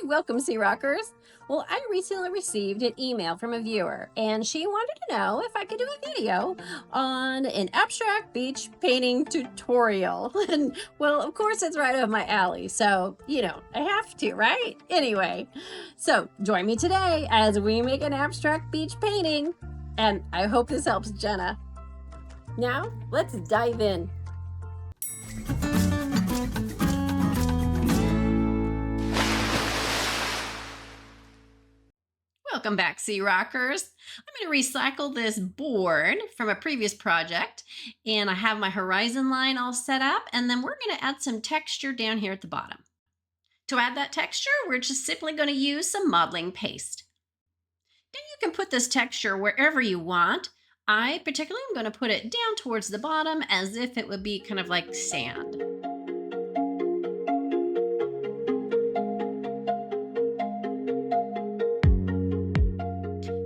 Welcome, SeaRoxx. Well, I recently received an email from a viewer, and she wanted to know if I could do a video on an abstract beach painting tutorial. And, well, of course, it's right up my alley, so, I have to, right? Anyway, so join me today as we make an abstract beach painting, and I hope this helps Jenna. Now, let's dive in. Welcome back, SeaRoxx. I'm going to recycle this board from a previous project, and I have my horizon line all set up, and then we're going to add some texture down here at the bottom. To add that texture, we're just simply going to use some modeling paste. Then you can put this texture wherever you want. I particularly am going to put it down towards the bottom as if it would be kind of like sand.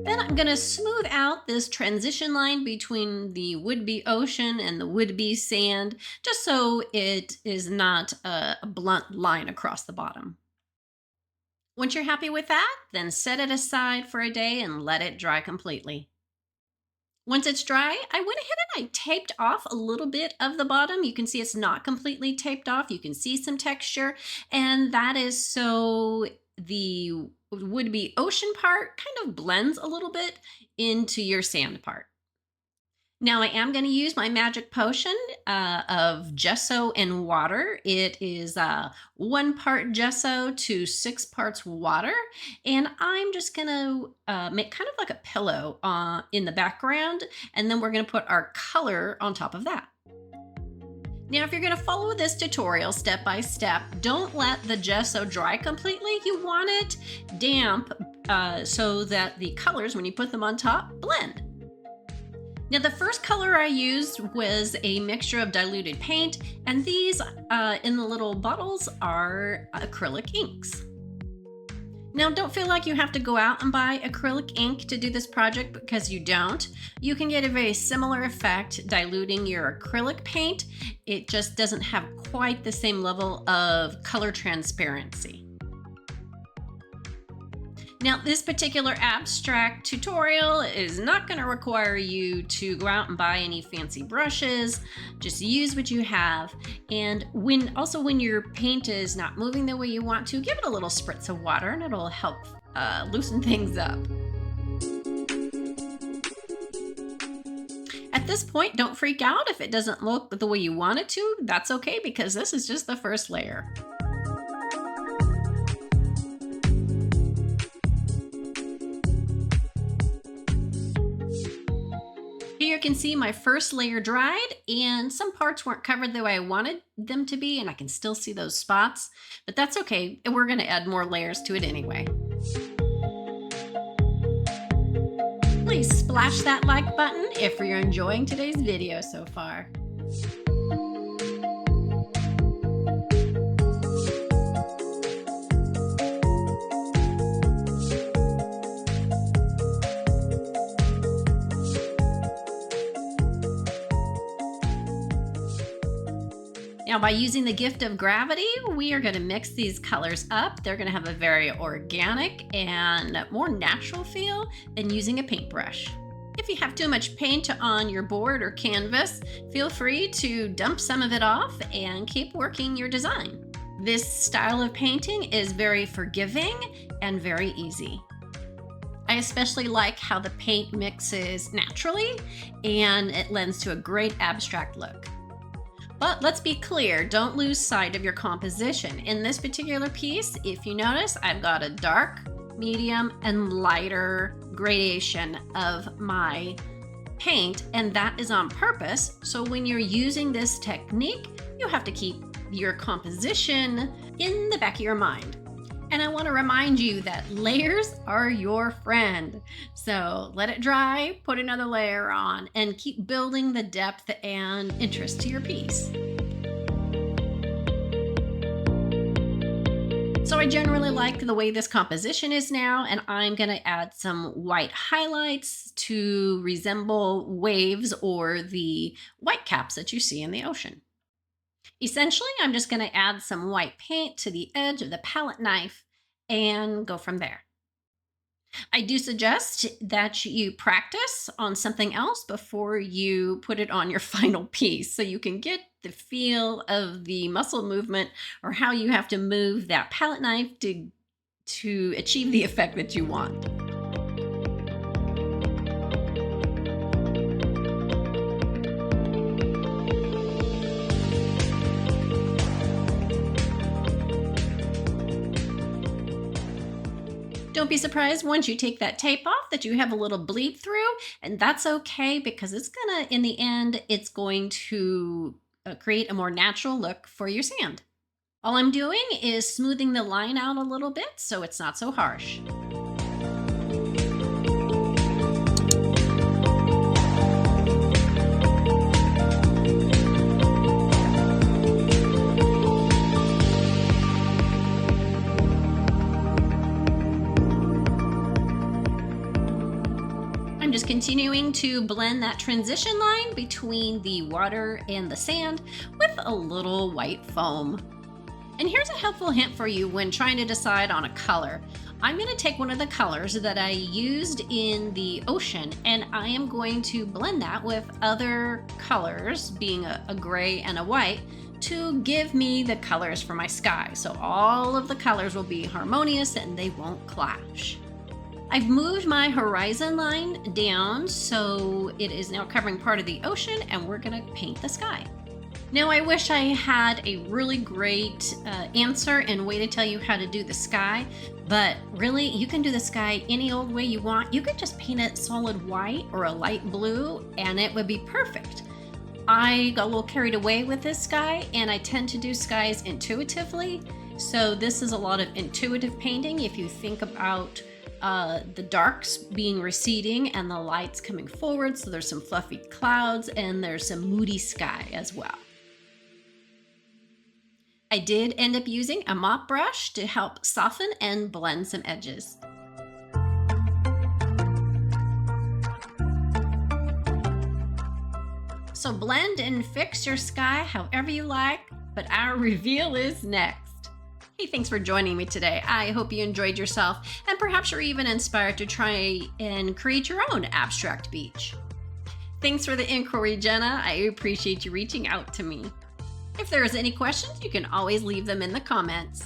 Then I'm going to smooth out this transition line between the would-be ocean and the would-be sand, just so it is not a blunt line across the bottom. Once you're happy with that, then set it aside for a day and let it dry completely. Once it's dry, I went ahead and I taped off a little bit of the bottom. You can see it's not completely taped off. You can see some texture, and that is so the would-be ocean part kind of blends a little bit into your sand part. Now I am going to use my magic potion of gesso and water. It is 1 part gesso to 6 parts water. And I'm just going to make kind of like a pillow in the background. And then we're going to put our color on top of that. Now, if you're going to follow this tutorial step by step, don't let the gesso dry completely. You want it damp so that the colors, when you put them on top, blend. Now, the first color I used was a mixture of diluted paint, and these in the little bottles are acrylic inks. Now, don't feel like you have to go out and buy acrylic ink to do this project, because you don't. You can get a very similar effect diluting your acrylic paint. It just doesn't have quite the same level of color transparency. Now, this particular abstract tutorial is not going to require you to go out and buy any fancy brushes. Just use what you have. And when your paint is not moving the way you want to, give it a little spritz of water and it'll help loosen things up. At this point, don't freak out if it doesn't look the way you want it to. That's okay, because this is just the first layer. Here you can see my first layer dried, and some parts weren't covered the way I wanted them to be, and I can still see those spots, but that's okay. We're going to add more layers to it anyway. Please splash that like button if you're enjoying today's video so far. Now, by using the gift of gravity, we are going to mix these colors up. They're going to have a very organic and more natural feel than using a paintbrush. If you have too much paint on your board or canvas, feel free to dump some of it off and keep working your design. This style of painting is very forgiving and very easy. I especially like how the paint mixes naturally, and it lends to a great abstract look. But let's be clear, don't lose sight of your composition. In this particular piece, if you notice, I've got a dark, medium, and lighter gradation of my paint, and that is on purpose. So when you're using this technique, you have to keep your composition in the back of your mind. And I want to remind you that layers are your friend. So let it dry, put another layer on, and keep building the depth and interest to your piece. So I generally like the way this composition is now, and I'm going to add some white highlights to resemble waves or the white caps that you see in the ocean. Essentially, I'm just going to add some white paint to the edge of the palette knife and go from there. I do suggest that you practice on something else before you put it on your final piece so you can get the feel of the muscle movement or how you have to move that palette knife to achieve the effect that you want. Don't be surprised once you take that tape off that you have a little bleed through, and that's okay because it's gonna, in the end, it's going to create a more natural look for your sand. All I'm doing is smoothing the line out a little bit so it's not so harsh. I'm just continuing to blend that transition line between the water and the sand with a little white foam. And here's a helpful hint for you when trying to decide on a color. I'm going to take one of the colors that I used in the ocean and I am going to blend that with other colors, being a gray and a white, to give me the colors for my sky. So all of the colors will be harmonious and they won't clash. I've moved my horizon line down so it is now covering part of the ocean and we're going to paint the sky. Now I wish I had a really great answer and way to tell you how to do the sky, but really you can do the sky any old way you want. You could just paint it solid white or a light blue and it would be perfect. I got a little carried away with this sky and I tend to do skies intuitively. So this is a lot of intuitive painting. If you think about the darks being receding and the lights coming forward, so there's some fluffy clouds and there's some moody sky as well. I did end up using a mop brush to help soften and blend some edges. So blend and fix your sky however you like, but our reveal is next. Hey, thanks for joining me today. I hope you enjoyed yourself and perhaps you're even inspired to try and create your own abstract beach. Thanks for the inquiry, Jenna. I appreciate you reaching out to me. If there is any questions, you can always leave them in the comments.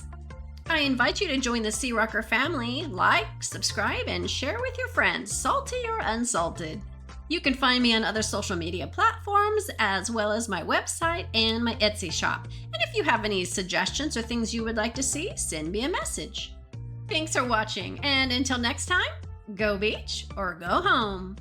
I invite you to join the SeaRoxx family, like, subscribe, and share with your friends, salty or unsalted. You can find me on other social media platforms, as well as my website and my Etsy shop. And if you have any suggestions or things you would like to see, send me a message. Thanks for watching, and until next time, go beach or go home.